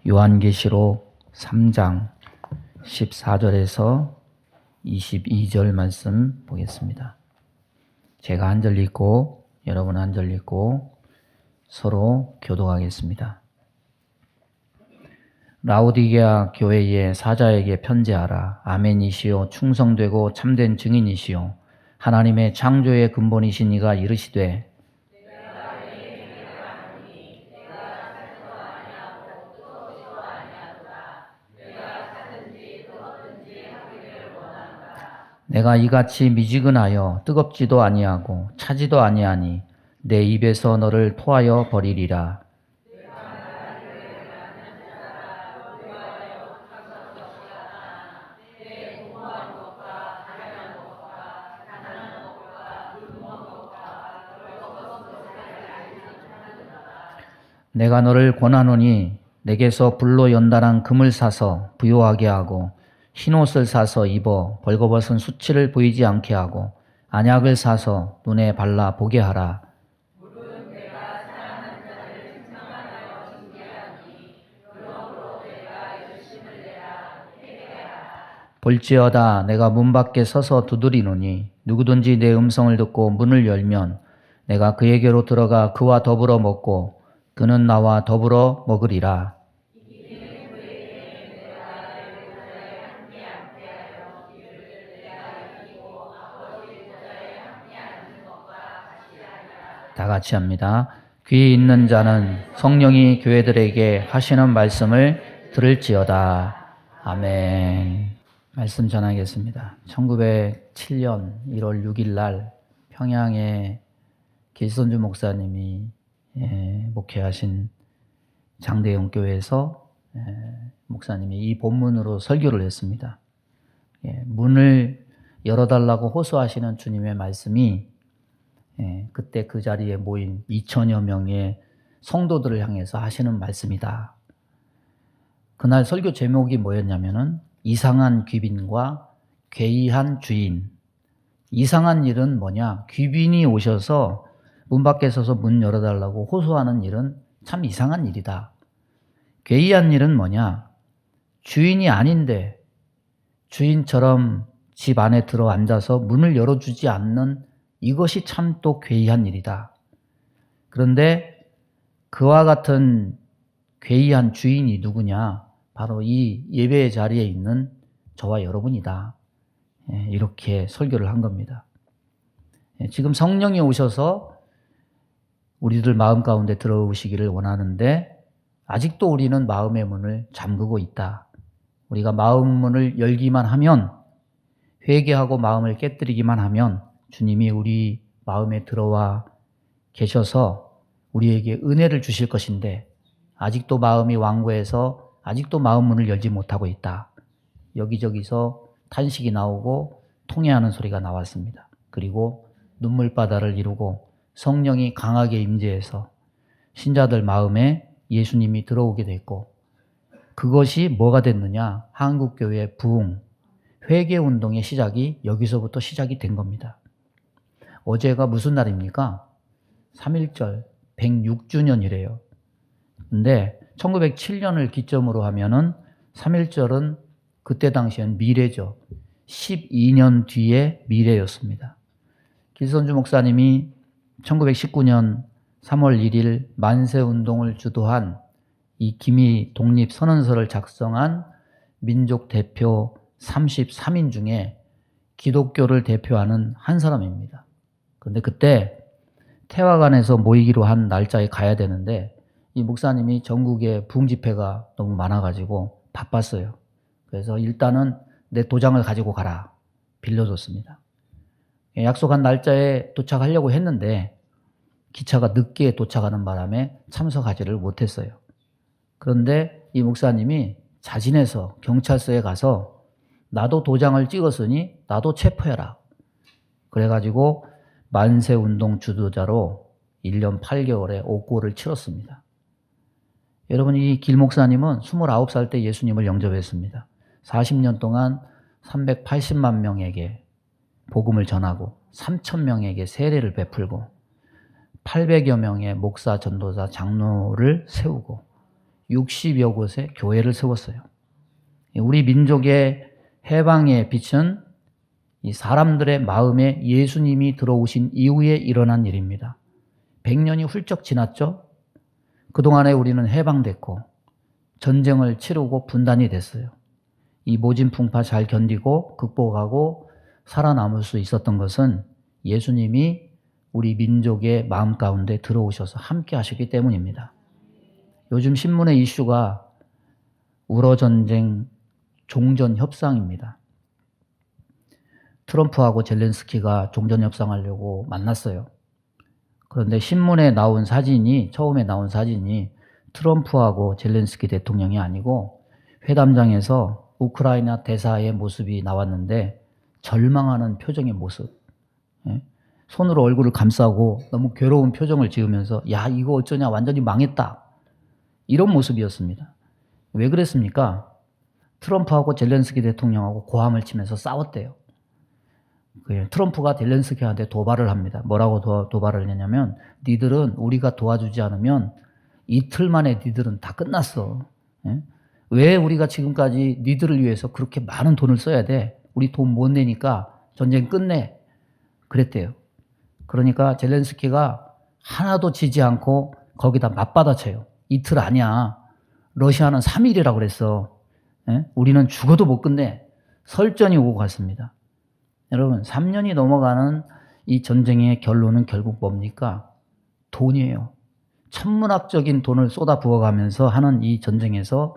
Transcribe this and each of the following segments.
요한계시록 3장 14절에서 22절 말씀 보겠습니다. 제가 한 절 읽고 여러분 한 절 읽고 서로 교독하겠습니다. 라오디게아 교회의 사자에게 편지하라. 아멘이시요 충성되고 참된 증인이시요 하나님의 창조의 근본이신 이가 이르시되 내가 이같이 미지근하여 뜨겁지도 아니하고 차지도 아니하니 내 입에서 너를 토하여 버리리라. 내가 너를 권하노니 내게서 불로 연단한 금을 사서 부요하게 하고 흰옷을 사서 입어 벌거벗은 수치를 보이지 않게 하고 안약을 사서 눈에 발라 보게 하라. 볼지어다 내가 문 밖에 서서 두드리노니 누구든지 내 음성을 듣고 문을 열면 내가 그에게로 들어가 그와 더불어 먹고 그는 나와 더불어 먹으리라. 다 같이 합니다. 귀 있는 자는 성령이 교회들에게 하시는 말씀을 들을지어다. 아멘. 말씀 전하겠습니다. 1907년 1월 6일 날 평양에 길선주 목사님이 목회하신 장대영 교회에서 목사님이 이 본문으로 설교를 했습니다. 문을 열어달라고 호소하시는 주님의 말씀이 그때 그 자리에 모인 2천여 명의 성도들을 향해서 하시는 말씀이다. 그날 설교 제목이 뭐였냐면은 이상한 귀빈과 괴이한 주인. 이상한 일은 뭐냐? 귀빈이 오셔서 문 밖에 서서 문 열어달라고 호소하는 일은 참 이상한 일이다. 괴이한 일은 뭐냐? 주인이 아닌데 주인처럼 집 안에 들어 앉아서 문을 열어주지 않는 이것이 참 또 괴이한 일이다. 그런데 그와 같은 괴이한 주인이 누구냐? 바로 이 예배의 자리에 있는 저와 여러분이다. 이렇게 설교를 한 겁니다. 지금 성령이 오셔서 우리들 마음 가운데 들어오시기를 원하는데 아직도 우리는 마음의 문을 잠그고 있다. 우리가 마음 문을 열기만 하면, 회개하고 마음을 깨뜨리기만 하면 주님이 우리 마음에 들어와 계셔서 우리에게 은혜를 주실 것인데 아직도 마음이 완고해서 아직도 마음 문을 열지 못하고 있다. 여기저기서 탄식이 나오고 통해하는 소리가 나왔습니다. 그리고 눈물바다를 이루고 성령이 강하게 임재해서 신자들 마음에 예수님이 들어오게 됐고, 그것이 뭐가 됐느냐? 한국교회의 부흥, 회개운동의 시작이 여기서부터 시작이 된 겁니다. 어제가 무슨 날입니까? 3.1절 106주년이래요. 근데 1907년을 기점으로 하면은 3.1절은 그때 당시엔 미래죠. 12년 뒤의 미래였습니다. 길선주 목사님이 1919년 3월 1일 만세운동을 주도한 이 기미 독립선언서를 작성한 민족 대표 33인 중에 기독교를 대표하는 한 사람입니다. 그런데 그때 태화관에서 모이기로 한 날짜에 가야 되는데 이 목사님이 전국에 부흥 집회가 너무 많아가지고 바빴어요. 그래서 일단은 내 도장을 가지고 가라 빌려줬습니다. 약속한 날짜에 도착하려고 했는데 기차가 늦게 도착하는 바람에 참석하지를 못했어요. 그런데 이 목사님이 자진해서 경찰서에 가서 나도 도장을 찍었으니 나도 체포해라. 그래가지고 만세운동 주도자로 1년 8개월의 옥고를 치렀습니다. 여러분, 이 길 목사님은 29살 때 예수님을 영접했습니다. 40년 동안 380만 명에게 복음을 전하고 3,000명에게 세례를 베풀고 800여 명의 목사, 전도사, 장로를 세우고 60여 곳에 교회를 세웠어요. 우리 민족의 해방의 빛은 이 사람들의 마음에 예수님이 들어오신 이후에 일어난 일입니다. 100년이 훌쩍 지났죠? 그동안에 우리는 해방됐고 전쟁을 치르고 분단이 됐어요. 이 모진풍파 잘 견디고 극복하고 살아남을 수 있었던 것은 예수님이 우리 민족의 마음 가운데 들어오셔서 함께 하셨기 때문입니다. 요즘 신문의 이슈가 우러전쟁 종전협상입니다. 트럼프하고 젤렌스키가 종전협상하려고 만났어요. 그런데 신문에 나온 사진이, 처음에 나온 사진이 트럼프하고 젤렌스키 대통령이 아니고 회담장에서 우크라이나 대사의 모습이 나왔는데 절망하는 표정의 모습. 손으로 얼굴을 감싸고 너무 괴로운 표정을 지으면서 야, 이거 어쩌냐, 완전히 망했다. 이런 모습이었습니다. 왜 그랬습니까? 트럼프하고 젤렌스키 대통령하고 고함을 치면서 싸웠대요. 트럼프가 젤렌스키한테 도발을 합니다. 뭐라고 도발을 했냐면 니들은 우리가 도와주지 않으면 이틀 만에 니들은 다 끝났어. 왜 우리가 지금까지 니들을 위해서 그렇게 많은 돈을 써야 돼? 우리 돈 못 내니까 전쟁 끝내. 그랬대요. 그러니까 젤렌스키가 하나도 지지 않고 거기다 맞받아쳐요. 이틀 아니야. 러시아는 3일이라고 그랬어. 우리는 죽어도 못 끝내. 설전이 오고 갔습니다. 여러분, 3년이 넘어가는 이 전쟁의 결론은 결국 뭡니까? 돈이에요. 천문학적인 돈을 쏟아 부어가면서 하는 이 전쟁에서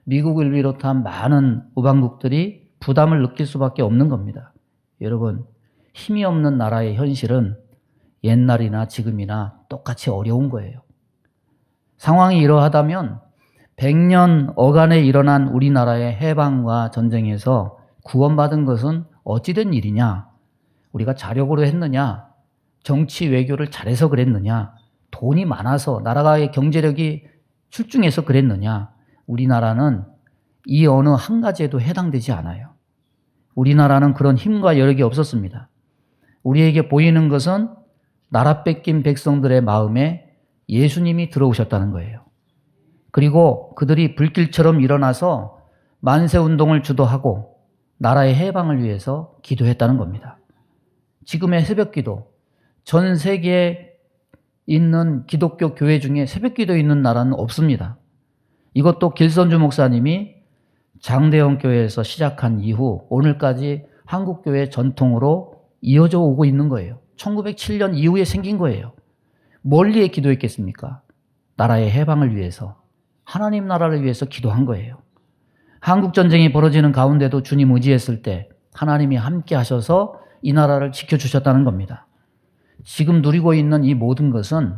미국을 비롯한 많은 우방국들이 부담을 느낄 수밖에 없는 겁니다. 여러분, 힘이 없는 나라의 현실은 옛날이나 지금이나 똑같이 어려운 거예요. 상황이 이러하다면 100년 어간에 일어난 우리나라의 해방과 전쟁에서 구원받은 것은 어찌된 일이냐? 우리가 자력으로 했느냐? 정치 외교를 잘해서 그랬느냐? 돈이 많아서 나라의 경제력이 출중해서 그랬느냐? 우리나라는 이 어느 한 가지에도 해당되지 않아요. 우리나라는 그런 힘과 여력이 없었습니다. 우리에게 보이는 것은 나라 뺏긴 백성들의 마음에 예수님이 들어오셨다는 거예요. 그리고 그들이 불길처럼 일어나서 만세운동을 주도하고 나라의 해방을 위해서 기도했다는 겁니다. 지금의 새벽기도, 전 세계에 있는 기독교 교회 중에 새벽기도 있는 나라는 없습니다. 이것도 길선주 목사님이 장대영 교회에서 시작한 이후 오늘까지 한국교회 전통으로 이어져 오고 있는 거예요. 1907년 이후에 생긴 거예요. 멀리에 기도했겠습니까? 나라의 해방을 위해서, 하나님 나라를 위해서 기도한 거예요. 한국전쟁이 벌어지는 가운데도 주님 의지했을 때 하나님이 함께 하셔서 이 나라를 지켜주셨다는 겁니다. 지금 누리고 있는 이 모든 것은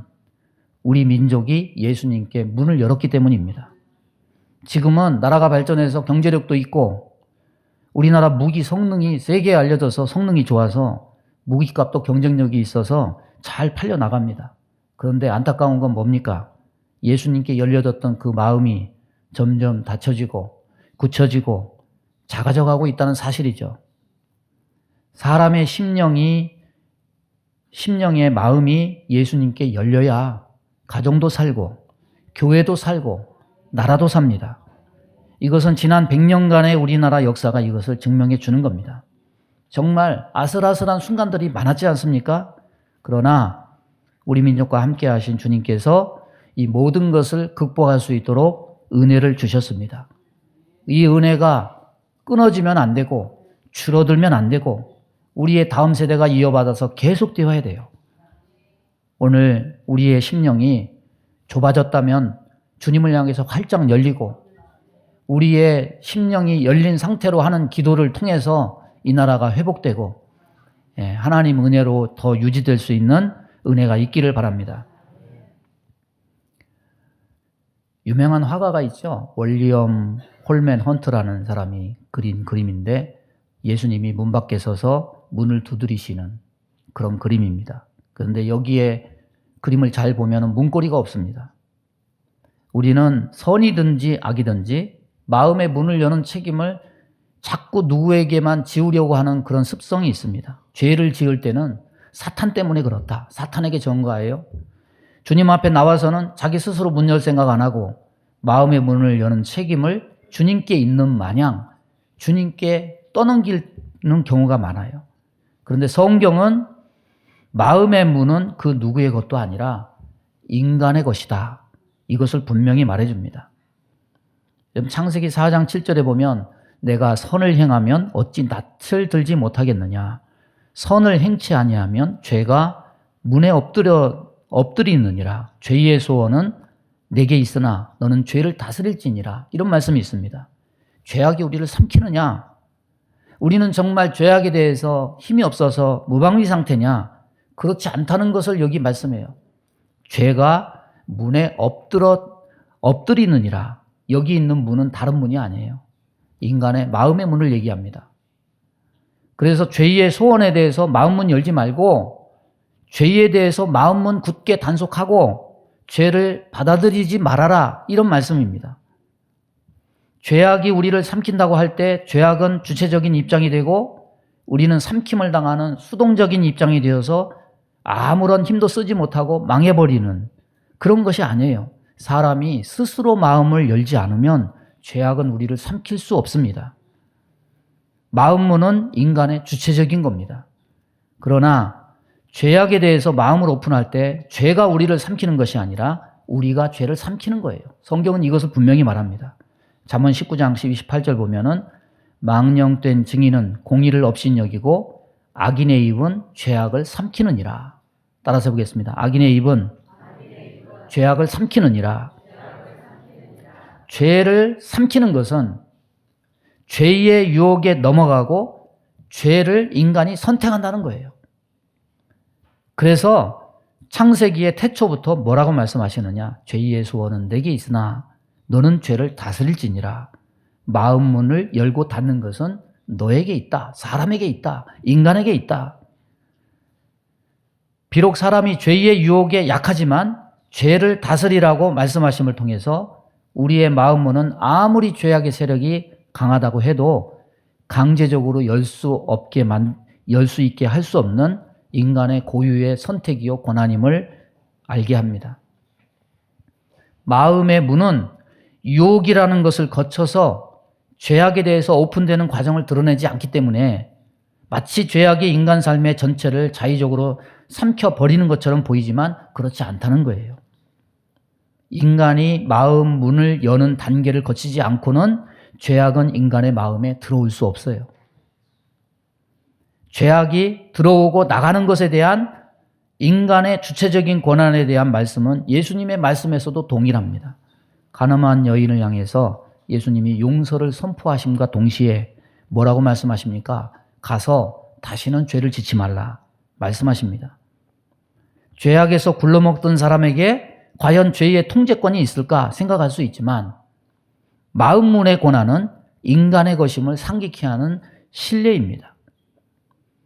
우리 민족이 예수님께 문을 열었기 때문입니다. 지금은 나라가 발전해서 경제력도 있고 우리나라 무기 성능이 세계에 알려져서 성능이 좋아서 무기값도 경쟁력이 있어서 잘 팔려나갑니다. 그런데 안타까운 건 뭡니까? 예수님께 열려졌던 그 마음이 점점 닫혀지고 굳혀지고 작아져가고 있다는 사실이죠. 사람의 심령의 마음이 예수님께 열려야 가정도 살고 교회도 살고 나라도 삽니다. 이것은 지난 100년간의 우리나라 역사가 이것을 증명해 주는 겁니다. 정말 아슬아슬한 순간들이 많았지 않습니까? 그러나 우리 민족과 함께 하신 주님께서 이 모든 것을 극복할 수 있도록 은혜를 주셨습니다. 이 은혜가 끊어지면 안 되고 줄어들면 안 되고 우리의 다음 세대가 이어받아서 계속 되어야 돼요. 오늘 우리의 심령이 좁아졌다면 주님을 향해서 활짝 열리고 우리의 심령이 열린 상태로 하는 기도를 통해서 이 나라가 회복되고 하나님 은혜로 더 유지될 수 있는 은혜가 있기를 바랍니다. 유명한 화가가 있죠. 월리엄 홀맨 헌트라는 사람이 그린 그림인데 예수님이 문 밖에 서서 문을 두드리시는 그런 그림입니다. 그런데 여기에 그림을 잘 보면 문고리가 없습니다. 우리는 선이든지 악이든지 마음의 문을 여는 책임을 자꾸 누구에게만 지우려고 하는 그런 습성이 있습니다. 죄를 지을 때는 사탄 때문에 그렇다. 사탄에게 전가해요. 주님 앞에 나와서는 자기 스스로 문 열 생각 안 하고 마음의 문을 여는 책임을 주님께 있는 마냥 주님께 떠넘기는 경우가 많아요. 그런데 성경은 마음의 문은 그 누구의 것도 아니라 인간의 것이다. 이것을 분명히 말해줍니다. 창세기 4장 7절에 보면 내가 선을 행하면 어찌 낯을 들지 못하겠느냐. 선을 행치 아니하면 죄가 문에 엎드리느니라. 죄의 소원은 내게 있으나 너는 죄를 다스릴지니라. 이런 말씀이 있습니다. 죄악이 우리를 삼키느냐? 우리는 정말 죄악에 대해서 힘이 없어서 무방비 상태냐? 그렇지 않다는 것을 여기 말씀해요. 죄가 문에 엎드리느니라. 여기 있는 문은 다른 문이 아니에요. 인간의 마음의 문을 얘기합니다. 그래서 죄의 소원에 대해서 마음문 열지 말고 죄에 대해서 마음문 굳게 단속하고 죄를 받아들이지 말아라. 이런 말씀입니다. 죄악이 우리를 삼킨다고 할 때 죄악은 주체적인 입장이 되고 우리는 삼킴을 당하는 수동적인 입장이 되어서 아무런 힘도 쓰지 못하고 망해버리는 그런 것이 아니에요. 사람이 스스로 마음을 열지 않으면 죄악은 우리를 삼킬 수 없습니다. 마음문은 인간의 주체적인 겁니다. 그러나 죄악에 대해서 마음을 오픈할 때 죄가 우리를 삼키는 것이 아니라 우리가 죄를 삼키는 거예요. 성경은 이것을 분명히 말합니다. 잠언 19장 28절 보면은 망령된 증인은 공의를 업신여기고 악인의 입은 죄악을 삼키느니라. 따라서 해보겠습니다. 악인의 입은 죄악을 삼키느니라. 죄를 삼키는 것은 죄의 유혹에 넘어가고 죄를 인간이 선택한다는 거예요. 그래서 창세기의 태초부터 뭐라고 말씀하시느냐? 죄의 소원은 내게 있으나 너는 죄를 다스릴지니라. 마음 문을 열고 닫는 것은 너에게 있다. 사람에게 있다. 인간에게 있다. 비록 사람이 죄의 유혹에 약하지만 죄를 다스리라고 말씀하심을 통해서 우리의 마음 문은 아무리 죄악의 세력이 강하다고 해도 강제적으로 열 수 있게 할 수 없는 인간의 고유의 선택이요 권한임을 알게 합니다. 마음의 문은 유혹이라는 것을 거쳐서 죄악에 대해서 오픈되는 과정을 드러내지 않기 때문에 마치 죄악이 인간 삶의 전체를 자의적으로 삼켜버리는 것처럼 보이지만 그렇지 않다는 거예요. 인간이 마음 문을 여는 단계를 거치지 않고는 죄악은 인간의 마음에 들어올 수 없어요. 죄악이 들어오고 나가는 것에 대한 인간의 주체적인 권한에 대한 말씀은 예수님의 말씀에서도 동일합니다. 가늠한 여인을 향해서 예수님이 용서를 선포하심과 동시에 뭐라고 말씀하십니까? 가서 다시는 죄를 짓지 말라 말씀하십니다. 죄악에서 굴러먹던 사람에게 과연 죄의 통제권이 있을까 생각할 수 있지만 마음문의 권한은 인간의 것임을 상기케 하는 신뢰입니다.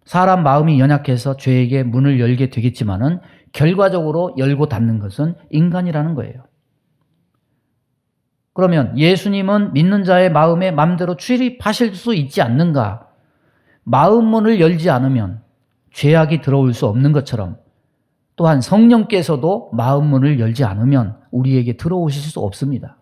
사람 마음이 연약해서 죄에게 문을 열게 되겠지만은 결과적으로 열고 닫는 것은 인간이라는 거예요. 그러면 예수님은 믿는 자의 마음에 마음대로 출입하실 수 있지 않는가? 마음문을 열지 않으면 죄악이 들어올 수 없는 것처럼 또한 성령께서도 마음문을 열지 않으면 우리에게 들어오실 수 없습니다.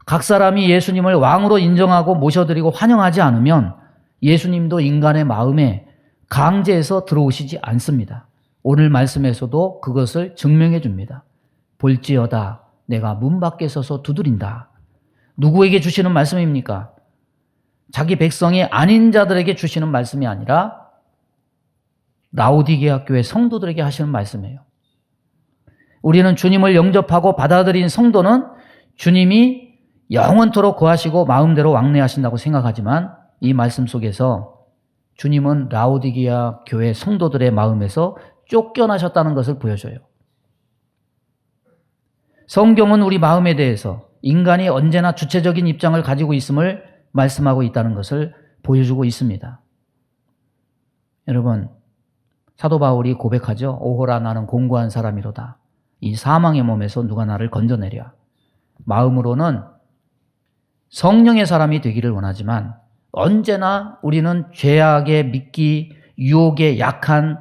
각 사람이 예수님을 왕으로 인정하고 모셔드리고 환영하지 않으면 예수님도 인간의 마음에 강제해서 들어오시지 않습니다. 오늘 말씀에서도 그것을 증명해 줍니다. 볼지어다 내가 문 밖에 서서 두드린다. 누구에게 주시는 말씀입니까? 자기 백성이 아닌 자들에게 주시는 말씀이 아니라 라오디게아 교회 성도들에게 하시는 말씀이에요. 우리는 주님을 영접하고 받아들인 성도는 주님이 영원토록 거하시고 마음대로 왕래하신다고 생각하지만 이 말씀 속에서 주님은 라오디게아 교회 성도들의 마음에서 쫓겨나셨다는 것을 보여줘요. 성경은 우리 마음에 대해서 인간이 언제나 주체적인 입장을 가지고 있음을 말씀하고 있다는 것을 보여주고 있습니다. 여러분, 사도 바울이 고백하죠. 오호라 나는 공고한 사람이로다. 이 사망의 몸에서 누가 나를 건져내랴. 마음으로는 성령의 사람이 되기를 원하지만 언제나 우리는 죄악에 믿기 유혹에 약한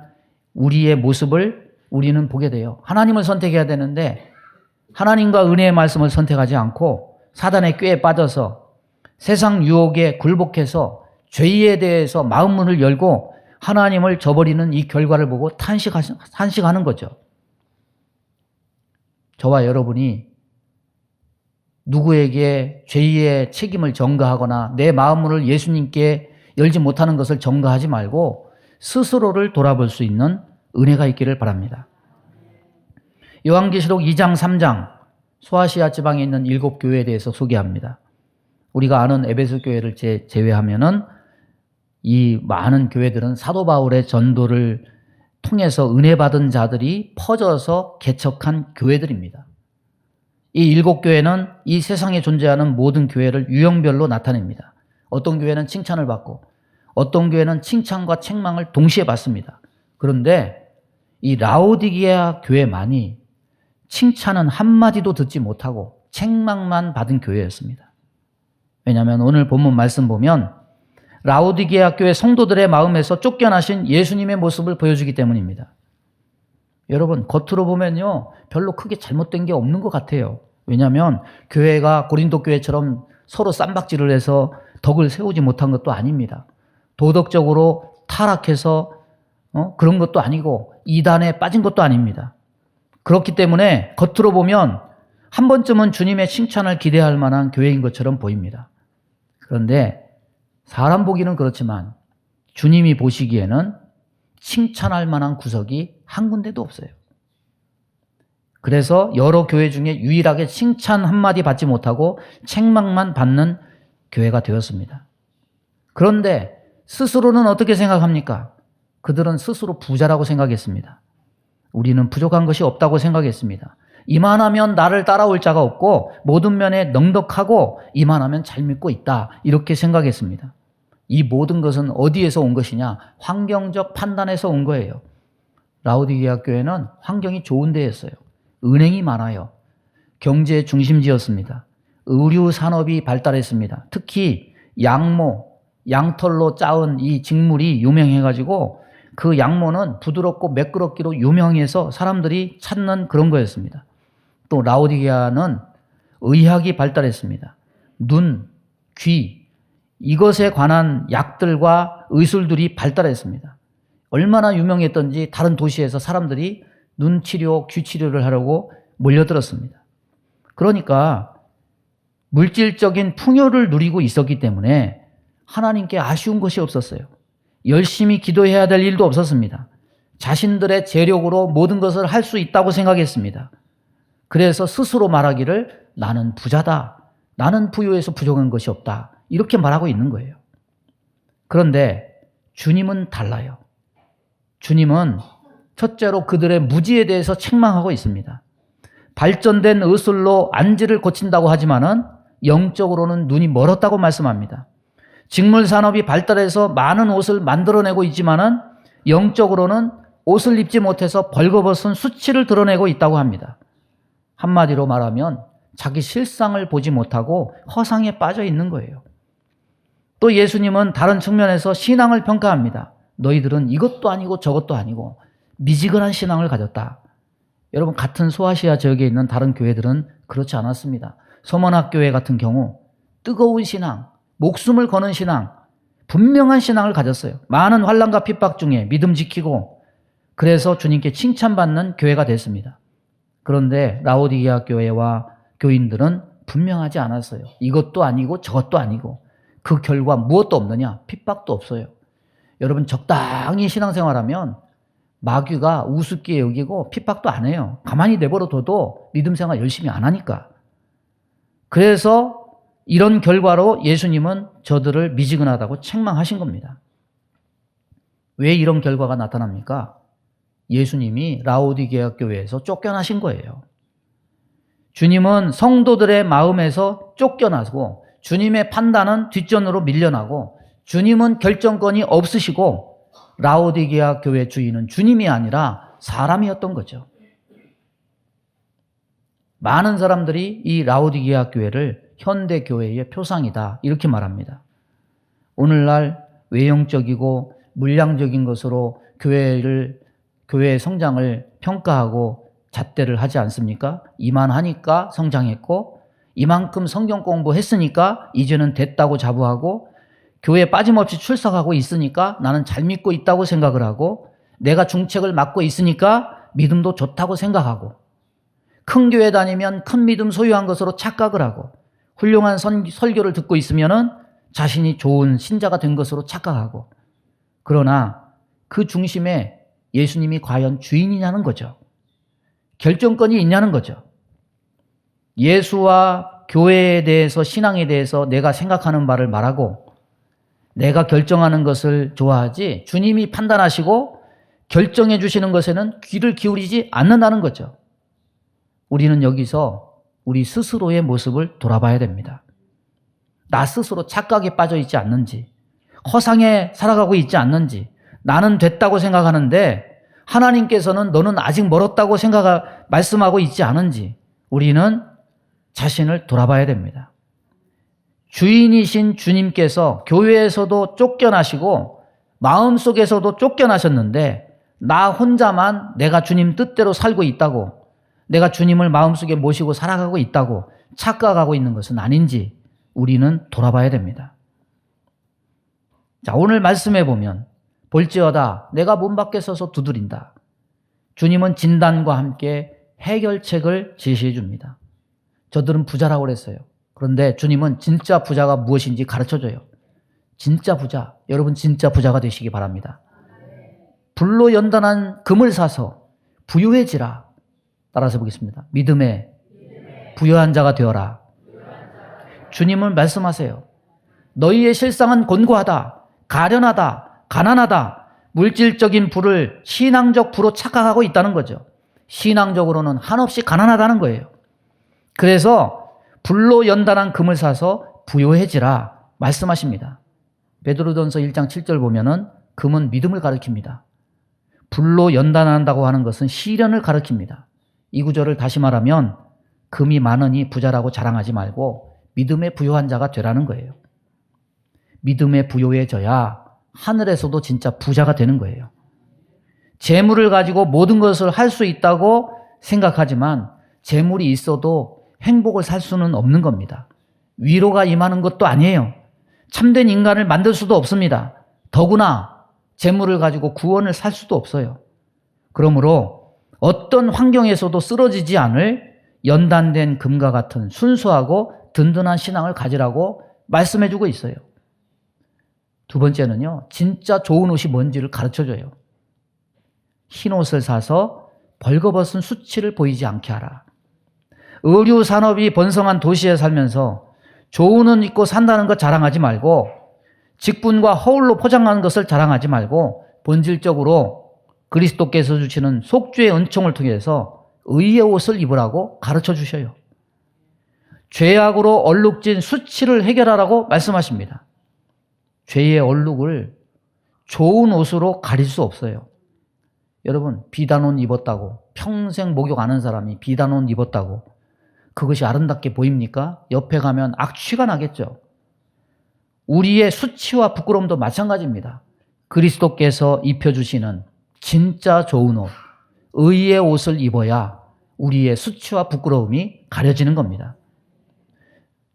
우리의 모습을 우리는 보게 돼요. 하나님을 선택해야 되는데 하나님과 은혜의 말씀을 선택하지 않고 사단의 꾀에 빠져서 세상 유혹에 굴복해서 죄에 대해서 마음문을 열고 하나님을 저버리는 이 결과를 보고 탄식하는 거죠. 저와 여러분이 누구에게 죄의 책임을 전가하거나 내 마음문을 예수님께 열지 못하는 것을 전가하지 말고 스스로를 돌아볼 수 있는 은혜가 있기를 바랍니다. 요한계시록 2장 3장 소아시아 지방에 있는 7교회에 대해서 소개합니다. 우리가 아는 에베소 교회를 제외하면은 이 많은 교회들은 사도 바울의 전도를 통해서 은혜 받은 자들이 퍼져서 개척한 교회들입니다. 이 7교회는 이 세상에 존재하는 모든 교회를 유형별로 나타냅니다. 어떤 교회는 칭찬을 받고 어떤 교회는 칭찬과 책망을 동시에 받습니다. 그런데 이 라오디게아 교회만이 칭찬은 한마디도 듣지 못하고 책망만 받은 교회였습니다. 왜냐하면 오늘 본문 말씀 보면 라오디게아 교회 성도들의 마음에서 쫓겨나신 예수님의 모습을 보여주기 때문입니다. 여러분, 겉으로 보면요 별로 크게 잘못된 게 없는 것 같아요. 왜냐하면 교회가 고린도 교회처럼 서로 쌈박질을 해서 덕을 세우지 못한 것도 아닙니다. 도덕적으로 타락해서 그런 것도 아니고 이단에 빠진 것도 아닙니다. 그렇기 때문에 겉으로 보면 한 번쯤은 주님의 칭찬을 기대할 만한 교회인 것처럼 보입니다. 그런데 사람 보기는 그렇지만 주님이 보시기에는 칭찬할 만한 구석이 한 군데도 없어요. 그래서 여러 교회 중에 유일하게 칭찬 한마디 받지 못하고 책망만 받는 교회가 되었습니다. 그런데 스스로는 어떻게 생각합니까? 그들은 스스로 부자라고 생각했습니다. 우리는 부족한 것이 없다고 생각했습니다. 이만하면 나를 따라올 자가 없고 모든 면에 넉넉하고 이만하면 잘 믿고 있다, 이렇게 생각했습니다. 이 모든 것은 어디에서 온 것이냐? 환경적 판단에서 온 거예요. 라오디게아 교회는 환경이 좋은 데였어요. 은행이 많아요. 경제의 중심지였습니다. 의류 산업이 발달했습니다. 특히 양모, 양털로 짜은 이 직물이 유명해가지고 그 양모는 부드럽고 매끄럽기로 유명해서 사람들이 찾는 그런 거였습니다. 또 라오디게아는 의학이 발달했습니다. 눈, 귀, 이것에 관한 약들과 의술들이 발달했습니다. 얼마나 유명했던지 다른 도시에서 사람들이 눈 치료, 귀 치료를 하려고 몰려들었습니다. 그러니까 물질적인 풍요를 누리고 있었기 때문에 하나님께 아쉬운 것이 없었어요. 열심히 기도해야 될 일도 없었습니다. 자신들의 재력으로 모든 것을 할 수 있다고 생각했습니다. 그래서 스스로 말하기를 나는 부자다, 나는 부유해서 부족한 것이 없다, 이렇게 말하고 있는 거예요. 그런데 주님은 달라요. 주님은 첫째로 그들의 무지에 대해서 책망하고 있습니다. 발전된 의술로 안지를 고친다고 하지만은 영적으로는 눈이 멀었다고 말씀합니다. 직물 산업이 발달해서 많은 옷을 만들어내고 있지만은 영적으로는 옷을 입지 못해서 벌거벗은 수치를 드러내고 있다고 합니다. 한마디로 말하면 자기 실상을 보지 못하고 허상에 빠져 있는 거예요. 또 예수님은 다른 측면에서 신앙을 평가합니다. 너희들은 이것도 아니고 저것도 아니고 미지근한 신앙을 가졌다. 여러분, 같은 소아시아 지역에 있는 다른 교회들은 그렇지 않았습니다. 서문학교회 같은 경우 뜨거운 신앙, 목숨을 거는 신앙, 분명한 신앙을 가졌어요. 많은 환난과 핍박 중에 믿음 지키고 그래서 주님께 칭찬받는 교회가 됐습니다. 그런데 라오디게아 교회와 교인들은 분명하지 않았어요. 이것도 아니고 저것도 아니고 그 결과 무엇도 없느냐? 핍박도 없어요. 여러분, 적당히 신앙생활하면 마귀가 우습게 여기고 핍박도 안 해요. 가만히 내버려둬도 믿음생활 열심히 안 하니까. 그래서 이런 결과로 예수님은 저들을 미지근하다고 책망하신 겁니다. 왜 이런 결과가 나타납니까? 예수님이 라오디게아 교회에서 쫓겨나신 거예요. 주님은 성도들의 마음에서 쫓겨나고 주님의 판단은 뒷전으로 밀려나고 주님은 결정권이 없으시고 라오디게아 교회 주인은 주님이 아니라 사람이었던 거죠. 많은 사람들이 이 라오디게아 교회를 현대 교회의 표상이다, 이렇게 말합니다. 오늘날 외형적이고 물량적인 것으로 교회의 성장을 평가하고 잣대를 하지 않습니까? 이만하니까 성장했고, 이만큼 성경 공부했으니까 이제는 됐다고 자부하고, 교회에 빠짐없이 출석하고 있으니까 나는 잘 믿고 있다고 생각을 하고, 내가 중책을 맡고 있으니까 믿음도 좋다고 생각하고, 큰 교회 다니면 큰 믿음 소유한 것으로 착각을 하고, 훌륭한 설교를 듣고 있으면은 자신이 좋은 신자가 된 것으로 착각하고, 그러나 그 중심에 예수님이 과연 주인이냐는 거죠. 결정권이 있냐는 거죠. 예수와 교회에 대해서, 신앙에 대해서 내가 생각하는 바를 말하고 내가 결정하는 것을 좋아하지, 주님이 판단하시고 결정해 주시는 것에는 귀를 기울이지 않는다는 거죠. 우리는 여기서 우리 스스로의 모습을 돌아봐야 됩니다. 나 스스로 착각에 빠져 있지 않는지, 허상에 살아가고 있지 않는지, 나는 됐다고 생각하는데 하나님께서는 너는 아직 멀었다고 말씀하고 있지 않은지 우리는 자신을 돌아봐야 됩니다. 주인이신 주님께서 교회에서도 쫓겨나시고 마음속에서도 쫓겨나셨는데 나 혼자만 내가 주님 뜻대로 살고 있다고, 내가 주님을 마음속에 모시고 살아가고 있다고 착각하고 있는 것은 아닌지 우리는 돌아봐야 됩니다. 자, 오늘 말씀해 보면 볼지어다 내가 문 밖에 서서 두드린다. 주님은 진단과 함께 해결책을 제시해 줍니다. 저들은 부자라고 그랬어요. 그런데 주님은 진짜 부자가 무엇인지 가르쳐 줘요. 진짜 부자, 여러분 진짜 부자가 되시기 바랍니다. 불로 연단한 금을 사서 부유해지라. 따라서 보겠습니다. 믿음에 부유한 자가 되어라. 주님은 말씀하세요. 너희의 실상은 곤고하다, 가련하다, 가난하다, 물질적인 부를 신앙적 부로 착각하고 있다는 거죠. 신앙적으로는 한없이 가난하다는 거예요. 그래서 불로 연단한 금을 사서 부유해지라 말씀하십니다. 베드로전서 1장 7절 보면은 금은 믿음을 가리킵니다. 불로 연단한다고 하는 것은 시련을 가리킵니다. 이 구절을 다시 말하면 금이 많으니 부자라고 자랑하지 말고 믿음에 부유한 자가 되라는 거예요. 믿음에 부유해져야 하늘에서도 진짜 부자가 되는 거예요. 재물을 가지고 모든 것을 할 수 있다고 생각하지만 재물이 있어도 행복을 살 수는 없는 겁니다. 위로가 임하는 것도 아니에요. 참된 인간을 만들 수도 없습니다. 더구나 재물을 가지고 구원을 살 수도 없어요. 그러므로 어떤 환경에서도 쓰러지지 않을 연단된 금과 같은 순수하고 든든한 신앙을 가지라고 말씀해주고 있어요. 두 번째는요, 진짜 좋은 옷이 뭔지를 가르쳐줘요. 흰 옷을 사서 벌거벗은 수치를 보이지 않게 하라. 의류 산업이 번성한 도시에 살면서 좋은 옷 입고 산다는 것 자랑하지 말고, 직분과 허울로 포장하는 것을 자랑하지 말고, 본질적으로 그리스도께서 주시는 속죄의 은총을 통해서 의의 옷을 입으라고 가르쳐 주셔요. 죄악으로 얼룩진 수치를 해결하라고 말씀하십니다. 죄의 얼룩을 좋은 옷으로 가릴 수 없어요. 여러분, 비단 옷 입었다고, 평생 목욕 안 한 사람이 비단 옷 입었다고 그것이 아름답게 보입니까? 옆에 가면 악취가 나겠죠. 우리의 수치와 부끄러움도 마찬가지입니다. 그리스도께서 입혀주시는 진짜 좋은 옷, 의의 옷을 입어야 우리의 수치와 부끄러움이 가려지는 겁니다.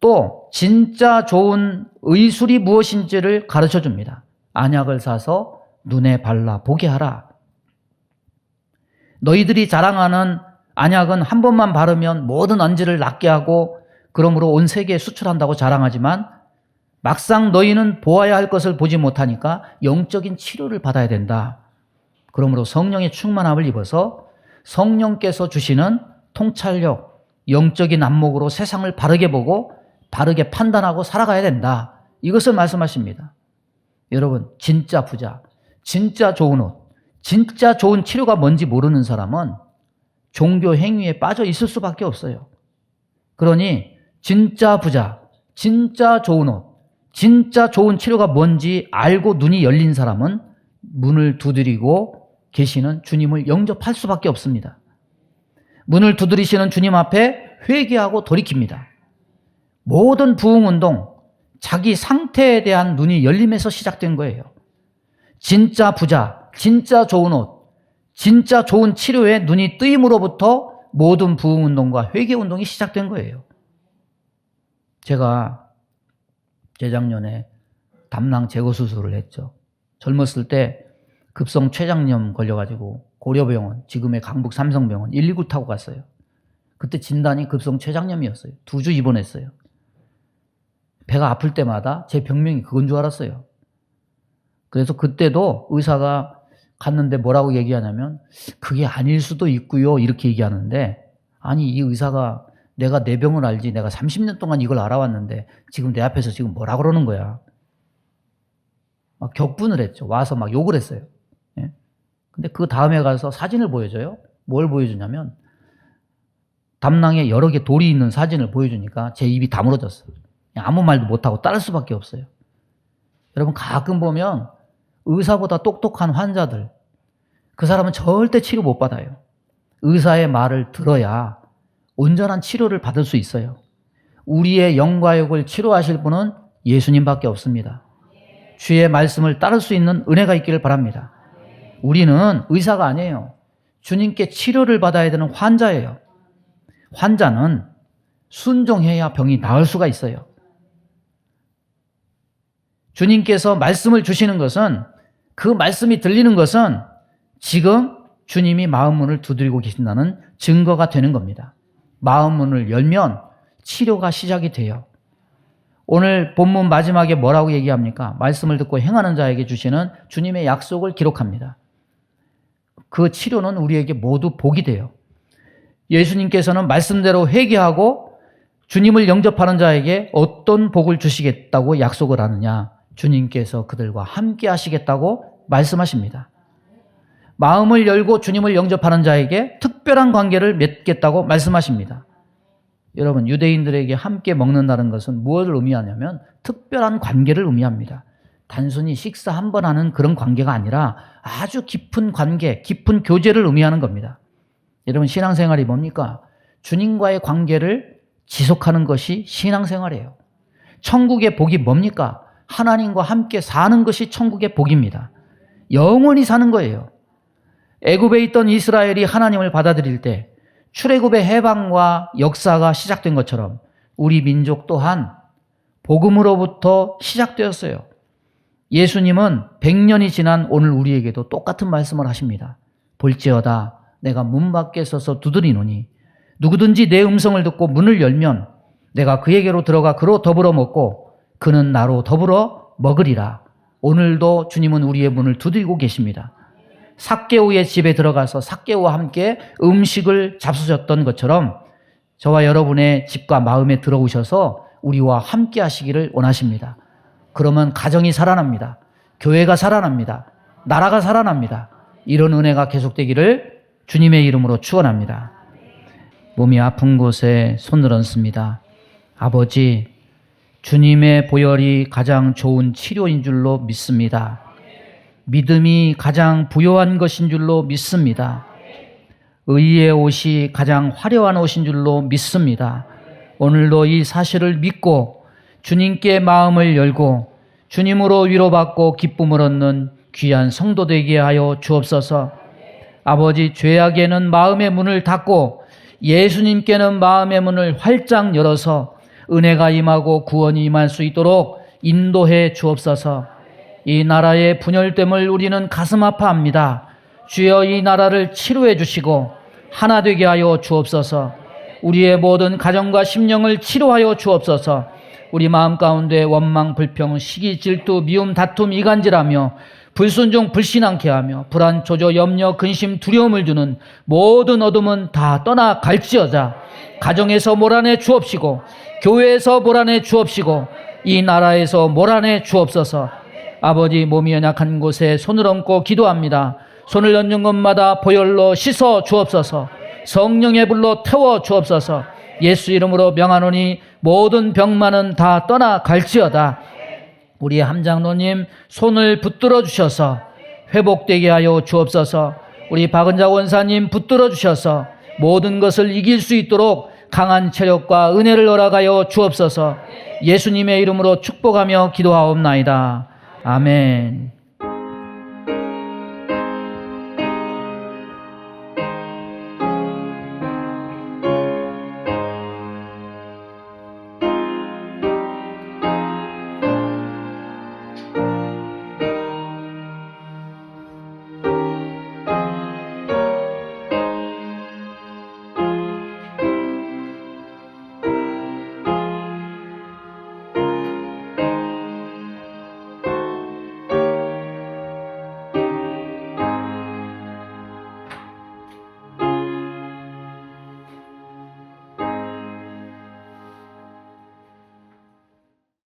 또 진짜 좋은 의술이 무엇인지를 가르쳐 줍니다. 안약을 사서 눈에 발라 보게 하라. 너희들이 자랑하는 안약은 한 번만 바르면 모든 언질을 낫게 하고 그러므로 온 세계에 수출한다고 자랑하지만 막상 너희는 보아야 할 것을 보지 못하니까 영적인 치료를 받아야 된다. 그러므로 성령의 충만함을 입어서 성령께서 주시는 통찰력, 영적인 안목으로 세상을 바르게 보고 바르게 판단하고 살아가야 된다. 이것을 말씀하십니다. 여러분, 진짜 부자, 진짜 좋은 옷, 진짜 좋은 치료가 뭔지 모르는 사람은 종교 행위에 빠져 있을 수밖에 없어요. 그러니 진짜 부자, 진짜 좋은 옷, 진짜 좋은 치료가 뭔지 알고 눈이 열린 사람은 문을 두드리고 계시는 주님을 영접할 수밖에 없습니다. 문을 두드리시는 주님 앞에 회개하고 돌이킵니다. 모든 부흥운동, 자기 상태에 대한 눈이 열림에서 시작된 거예요. 진짜 부자, 진짜 좋은 옷, 진짜 좋은 치료에 눈이 뜨임으로부터 모든 부흥운동과 회개운동이 시작된 거예요. 제가 재작년에 담낭 제거 수술을 했죠. 젊었을 때 급성 췌장염 걸려가지고 고려병원, 지금의 강북 삼성병원 119 타고 갔어요. 그때 진단이 급성 췌장염이었어요. 2주 입원했어요. 배가 아플 때마다 제 병명이 그건 줄 알았어요. 그래서 그때도 의사가 갔는데 뭐라고 얘기하냐면 그게 아닐 수도 있고요 이렇게 얘기하는데, 아니 이 의사가 내가 내 병을 알지 내가 30년 동안 이걸 알아왔는데 지금 내 앞에서 지금 뭐라 그러는 거야. 막 격분을 했죠. 와서 막 욕을 했어요. 예? 근데 그 다음에 가서 사진을 보여줘요. 뭘 보여주냐면 담낭에 여러 개 돌이 있는 사진을 보여주니까 제 입이 다물어졌어요. 아무 말도 못하고 따를 수밖에 없어요. 여러분 가끔 보면 의사보다 똑똑한 환자들, 그 사람은 절대 치료 못 받아요. 의사의 말을 들어야 온전한 치료를 받을 수 있어요. 우리의 영과 육을 치료하실 분은 예수님밖에 없습니다. 주의 말씀을 따를 수 있는 은혜가 있기를 바랍니다. 우리는 의사가 아니에요. 주님께 치료를 받아야 되는 환자예요. 환자는 순종해야 병이 나을 수가 있어요. 주님께서 말씀을 주시는 것은, 그 말씀이 들리는 것은 지금 주님이 마음 문을 두드리고 계신다는 증거가 되는 겁니다. 마음 문을 열면 치료가 시작이 돼요. 오늘 본문 마지막에 뭐라고 얘기합니까? 말씀을 듣고 행하는 자에게 주시는 주님의 약속을 기록합니다. 그 치료는 우리에게 모두 복이 돼요. 예수님께서는 말씀대로 회개하고 주님을 영접하는 자에게 어떤 복을 주시겠다고 약속을 하느냐? 주님께서 그들과 함께 하시겠다고 말씀하십니다. 마음을 열고 주님을 영접하는 자에게 특별한 관계를 맺겠다고 말씀하십니다. 여러분, 유대인들에게 함께 먹는다는 것은 무엇을 의미하냐면 특별한 관계를 의미합니다. 단순히 식사 한 번 하는 그런 관계가 아니라 아주 깊은 관계, 깊은 교제를 의미하는 겁니다. 여러분, 신앙생활이 뭡니까? 주님과의 관계를 지속하는 것이 신앙생활이에요. 천국의 복이 뭡니까? 하나님과 함께 사는 것이 천국의 복입니다. 영원히 사는 거예요. 애굽에 있던 이스라엘이 하나님을 받아들일 때 출애굽의 해방과 역사가 시작된 것처럼 우리 민족 또한 복음으로부터 시작되었어요. 예수님은 100년이 지난 오늘 우리에게도 똑같은 말씀을 하십니다. 볼지어다 내가 문 밖에 서서 두드리노니 누구든지 내 음성을 듣고 문을 열면 내가 그에게로 들어가 그로 더불어 먹고 그는 나로 더불어 먹으리라. 오늘도 주님은 우리의 문을 두드리고 계십니다. 삭개오의 집에 들어가서 삭개오와 함께 음식을 잡수셨던 것처럼 저와 여러분의 집과 마음에 들어오셔서 우리와 함께 하시기를 원하십니다. 그러면 가정이 살아납니다. 교회가 살아납니다. 나라가 살아납니다. 이런 은혜가 계속되기를 주님의 이름으로 축원합니다. 몸이 아픈 곳에 손을 얹습니다. 아버지, 주님의 보혈이 가장 좋은 치료인 줄로 믿습니다. 믿음이 가장 부요한 것인 줄로 믿습니다. 의의 옷이 가장 화려한 옷인 줄로 믿습니다. 오늘도 이 사실을 믿고 주님께 마음을 열고 주님으로 위로받고 기쁨을 얻는 귀한 성도 되게 하여 주옵소서. 아버지, 죄악에는 마음의 문을 닫고 예수님께는 마음의 문을 활짝 열어서 은혜가 임하고 구원이 임할 수 있도록 인도해 주옵소서. 이 나라의 분열됨을 우리는 가슴 아파합니다. 주여 이 나라를 치료해 주시고 하나 되게 하여 주옵소서. 우리의 모든 가정과 심령을 치료하여 주옵소서. 우리 마음 가운데 원망, 불평, 시기, 질투, 미움, 다툼, 이간질하며 불순종, 불신앙케 하며 불안, 조조, 염려, 근심, 두려움을 주는 모든 어둠은 다 떠나갈지어다. 가정에서 몰아내 주옵시고 교회에서 몰아내 주옵시고 이 나라에서 몰아내 주옵소서. 아버지, 몸이 연약한 곳에 손을 얹고 기도합니다. 손을 얹는 곳마다 보혈로 씻어 주옵소서. 성령의 불로 태워 주옵소서. 예수 이름으로 명하노니 모든 병만은 다 떠나갈지어다. 우리 함장로님 손을 붙들어 주셔서 회복되게 하여 주옵소서. 우리 박은자 원사님 붙들어 주셔서 모든 것을 이길 수 있도록 강한 체력과 은혜를 허락하여 주옵소서. 예수님의 이름으로 축복하며 기도하옵나이다. 아멘.